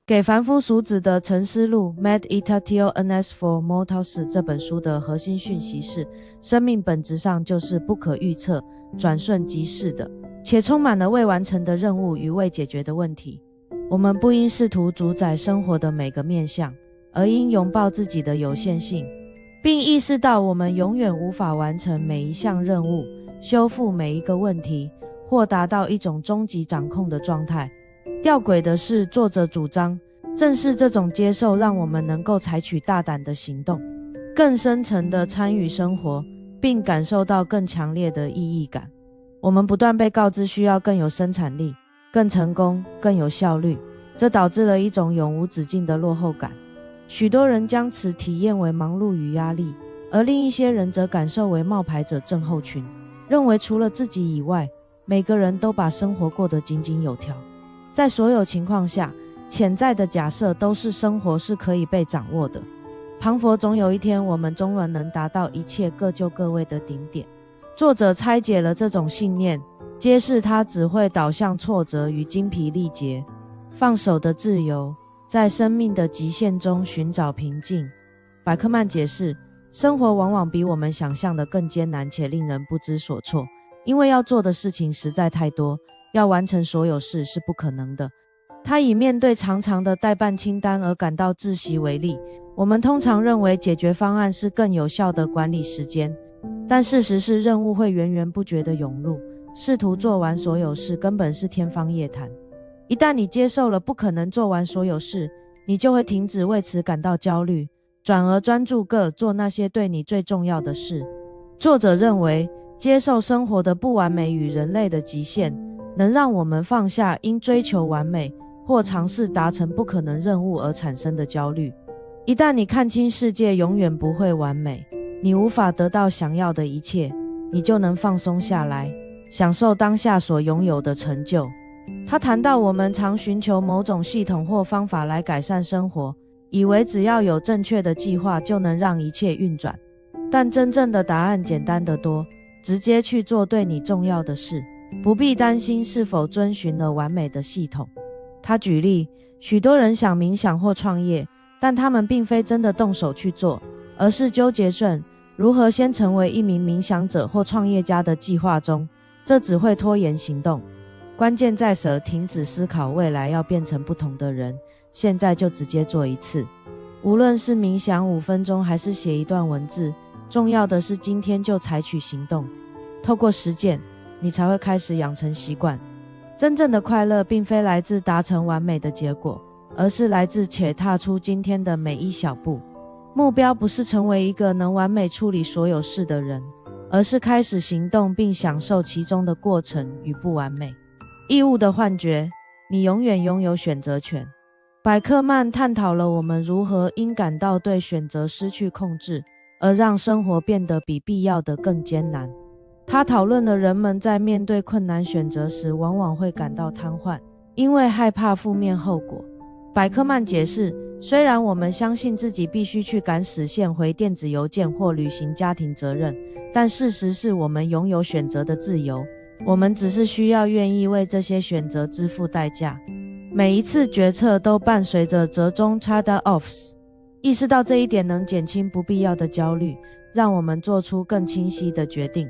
给凡夫俗子的沉思录 Meditatio Ens for Mortals 这本书的核心讯息是，生命本质上就是不可预测、转瞬即逝的，且充满了未完成的任务与未解决的问题。我们不应试图主宰生活的每个面向，而应拥抱自己的有限性，并意识到我们永远无法完成每一项任务，修复每一个问题，或达到一种终极掌控的状态。吊诡的是，作者主张，正是这种接受让我们能够采取大胆的行动，更深层地参与生活，并感受到更强烈的意义感。我们不断被告知需要更有生产力、更成功、更有效率，这导致了一种永无止境的落后感。许多人将此体验为忙碌与压力，而另一些人则感受为冒牌者症候群，认为除了自己以外，每个人都把生活过得井井有条。在所有情况下，潜在的假设都是生活是可以被掌握的。庞佛总有一天我们终能达到一切各就各位的顶点。作者拆解了这种信念，揭示它只会导向挫折与精疲力竭。放手的自由，在生命的极限中寻找平静。百克曼解释，生活往往比我们想象的更艰难且令人不知所措，因为要做的事情实在太多，要完成所有事是不可能的。他以面对长长的待办清单而感到窒息为例。我们通常认为解决方案是更有效的管理时间，但事实是任务会源源不绝地涌入，试图做完所有事根本是天方夜谭。一旦你接受了不可能做完所有事，你就会停止为此感到焦虑，转而专注做那些对你最重要的事。作者认为，接受生活的不完美与人类的极限，能让我们放下因追求完美或尝试达成不可能任务而产生的焦虑。一旦你看清世界永远不会完美，你无法得到想要的一切，你就能放松下来，享受当下所拥有的成就。他谈到我们常寻求某种系统或方法来改善生活，以为只要有正确的计划就能让一切运转，但真正的答案简单得多，直接去做对你重要的事，不必担心是否遵循了完美的系统。他举例，许多人想冥想或创业，但他们并非真的动手去做，而是纠结如何先成为一名冥想者或创业家的计划中，这只会拖延行动。关键在停止思考未来要变成不同的人，现在就直接做一次。无论是冥想5分钟还是写一段文字，重要的是今天就采取行动。透过实践，你才会开始养成习惯。真正的快乐并非来自达成完美的结果，而是来自且踏出今天的每一小步。目标不是成为一个能完美处理所有事的人，而是开始行动并享受其中的过程与不完美。义务的幻觉，你永远拥有选择权。百克曼探讨了我们如何因感到对选择失去控制，而让生活变得比必要的更艰难。他讨论了人们在面对困难选择时往往会感到瘫痪，因为害怕负面后果。百克曼解释，虽然我们相信自己必须去赶死线回电子邮件或履行家庭责任，但事实是我们拥有选择的自由，我们只是需要愿意为这些选择支付代价。每一次决策都伴随着折中 trade-offs， 意识到这一点能减轻不必要的焦虑，让我们做出更清晰的决定。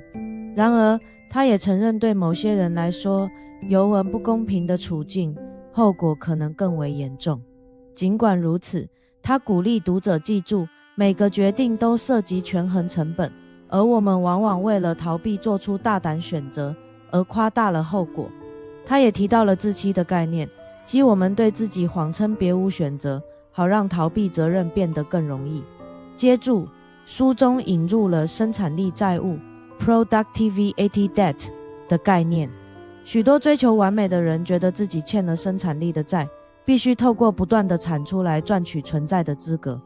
然而，他也承认对某些人来说，尤为不公平的处境，后果可能更为严重。尽管如此，他鼓励读者记住，每个决定都涉及权衡成本，而我们往往为了逃避做出大胆选择，而夸大了后果。他也提到了自欺的概念，即我们对自己谎称别无选择，好让逃避责任变得更容易。接住，书中引入了生产力债务 productivity debt 的概念。许多追求完美的人觉得自己欠了生产力的债，必须透过不断的产出来赚取存在的资格。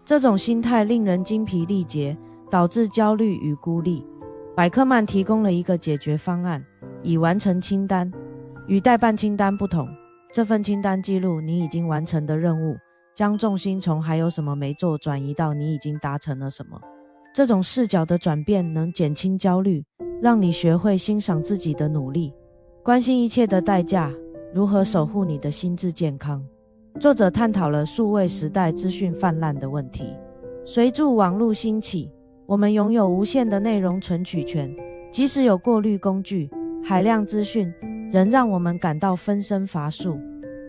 这种心态令人精疲力竭，导致焦虑与孤立。百克曼提供了一个解决方案，以完成清单。与待办清单不同，这份清单记录你已经完成的任务，将重心从还有什么没做转移到你已经达成了什么。这种视角的转变能减轻焦虑，让你学会欣赏自己的努力，关心一切的代价，如何守护你的心智健康。作者探讨了数位时代资讯泛滥的问题。随着网络兴起，我们拥有无限的内容存取权，即使有过滤工具，海量资讯仍让我们感到分身乏术。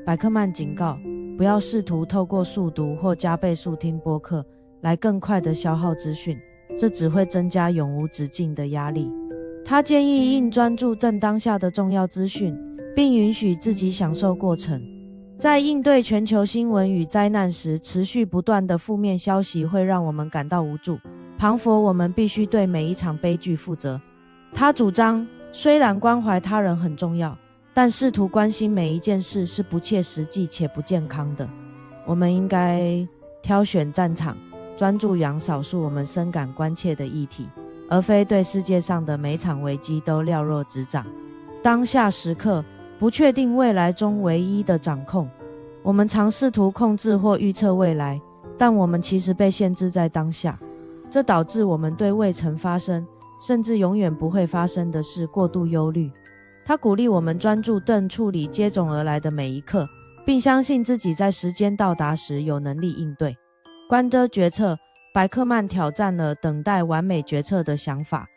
百克曼警告，不要试图透过速读或加倍速听播客来更快地消耗资讯，这只会增加永无止境的压力。他建议应专注正当下的重要资讯，并允许自己享受过程。在应对全球新闻与灾难时，持续不断的负面消息会让我们感到无助。庞佛，我们必须对每一场悲剧负责。他主张，虽然关怀他人很重要，但试图关心每一件事是不切实际且不健康的。我们应该挑选战场，专注养少数我们深感关切的议题，而非对世界上的每场危机都了若指掌。当下时刻，不确定未来中唯一的掌控。我们常试图控制或预测未来，但我们其实被限制在当下。这导致我们对未曾发生，甚至永远不会发生的事过度忧虑。他鼓励我们专注地处理接踵而来的每一刻，并相信自己在时间到达时有能力应对。关的决策，百克曼挑战了等待完美决策的想法。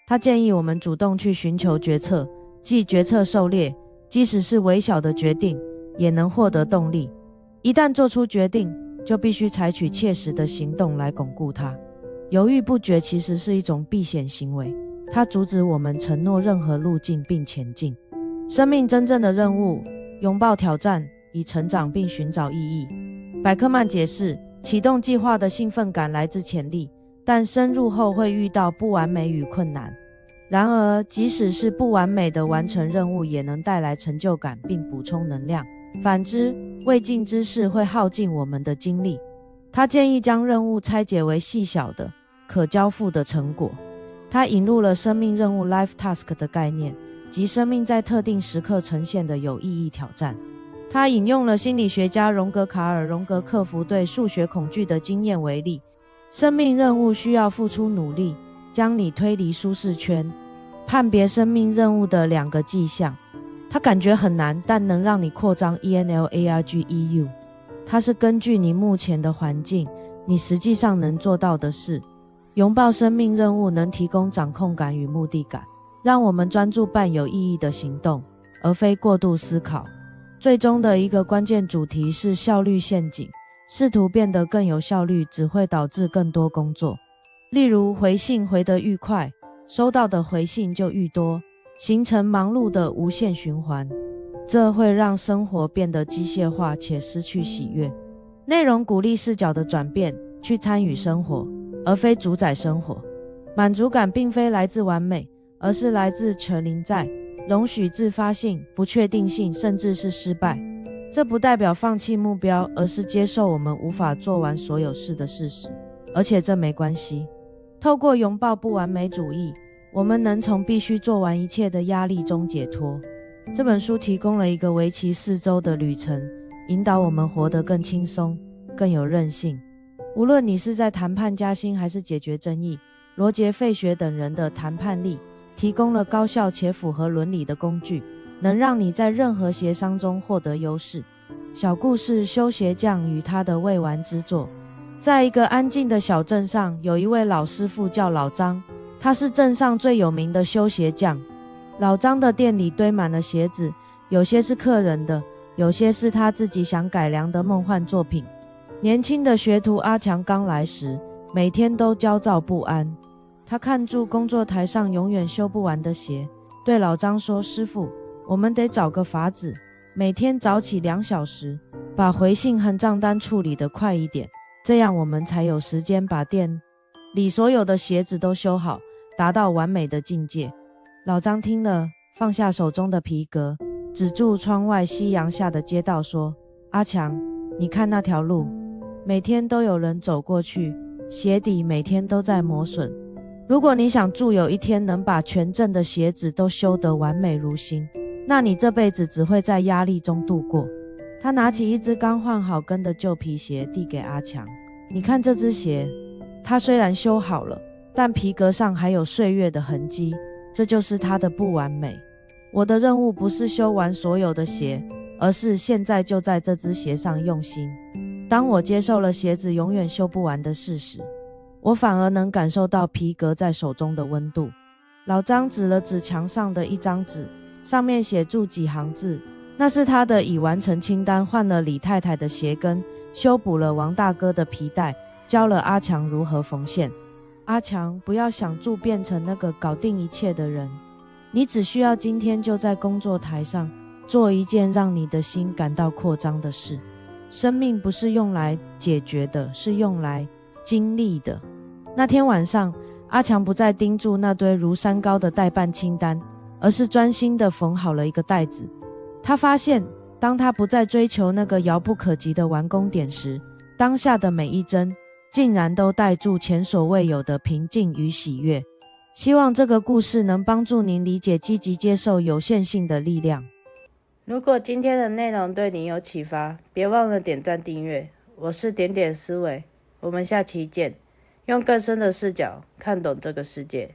他建议我们主动去寻求决策，即决策狩猎，即使是微小的决定，也能获得动力。一旦做出决定，就必须采取切实的行动来巩固它。犹豫不决其实是一种避险行为，它阻止我们承诺任何路径并前进。生命真正的任务，拥抱挑战，以成长并寻找意义。百克曼解释，启动计划的兴奋感来自潜力，但深入后会遇到不完美与困难。然而，即使是不完美的完成任务，也能带来成就感并补充能量。反之，未尽之事会耗尽我们的精力。他建议将任务拆解为细小的、可交付的成果。他引入了生命任务 （life task） 的概念，即生命在特定时刻呈现的有意义挑战。他引用了心理学家荣格卡尔·荣格克服对数学恐惧的经验为例。生命任务需要付出努力，将你推离舒适圈。判别生命任务的2个迹象。它感觉很难，但能让你扩张 ENLARGEU。它是根据你目前的环境，你实际上能做到的事。拥抱生命任务能提供掌控感与目的感，让我们专注办有意义的行动，而非过度思考。最终的一个关键主题是效率陷阱，试图变得更有效率只会导致更多工作。例如，回信回得愈快，收到的回信就愈多，形成忙碌的无限循环。这会让生活变得机械化且失去喜悦。内容鼓励视角的转变，去参与生活，而非主宰生活。满足感并非来自完美，而是来自全临在，容许自发性、不确定性，甚至是失败。这不代表放弃目标，而是接受我们无法做完所有事的事实，而且这没关系。透过拥抱不完美主义，我们能从必须做完一切的压力中解脱。这本书提供了一个为期4周的旅程，引导我们活得更轻松、更有韧性。无论你是在谈判加薪还是解决争议，罗杰·费雪等人的谈判力提供了高效且符合伦理的工具，能让你在任何协商中获得优势。小故事：修鞋匠与他的未完之作。在一个安静的小镇上，有一位老师傅叫老张，他是镇上最有名的修鞋匠。老张的店里堆满了鞋子，有些是客人的，有些是他自己想改良的梦幻作品。年轻的学徒阿强刚来时，每天都焦躁不安。他看住工作台上永远修不完的鞋，对老张说：“师傅，我们得找个法子，每天早起2小时，把回信和账单处理得快一点，这样我们才有时间把店里所有的鞋子都修好，达到完美的境界。”老张听了，放下手中的皮革，指住窗外夕阳下的街道说：“阿强，你看那条路，每天都有人走过去，鞋底每天都在磨损。如果你想终有一天能把全镇的鞋子都修得完美如新，那你这辈子只会在压力中度过。”他拿起一只刚换好跟的旧皮鞋递给阿强：“你看这只鞋，它虽然修好了，但皮革上还有岁月的痕迹，这就是它的不完美。我的任务不是修完所有的鞋，而是现在就在这只鞋上用心。当我接受了鞋子永远修不完的事实，我反而能感受到皮革在手中的温度。老张指了指墙上的一张纸，上面写住几行字，那是他的已完成清单：换了李太太的鞋跟，修补了王大哥的皮带，教了阿强如何缝线。阿强，不要想住变成那个搞定一切的人，你只需要今天就在工作台上做一件让你的心感到扩张的事。生命不是用来解决的，是用来经历的。那天晚上，阿强不再盯住那堆如山高的待办清单，而是专心地缝好了一个袋子。他发现，当他不再追求那个遥不可及的完工点时，当下的每一针竟然都带住前所未有的平静与喜悦。希望这个故事能帮助您理解积极接受有限性的力量。如果今天的内容对你有启发，别忘了点赞订阅。我是点点思维，我们下期见，用更深的视角看懂这个世界。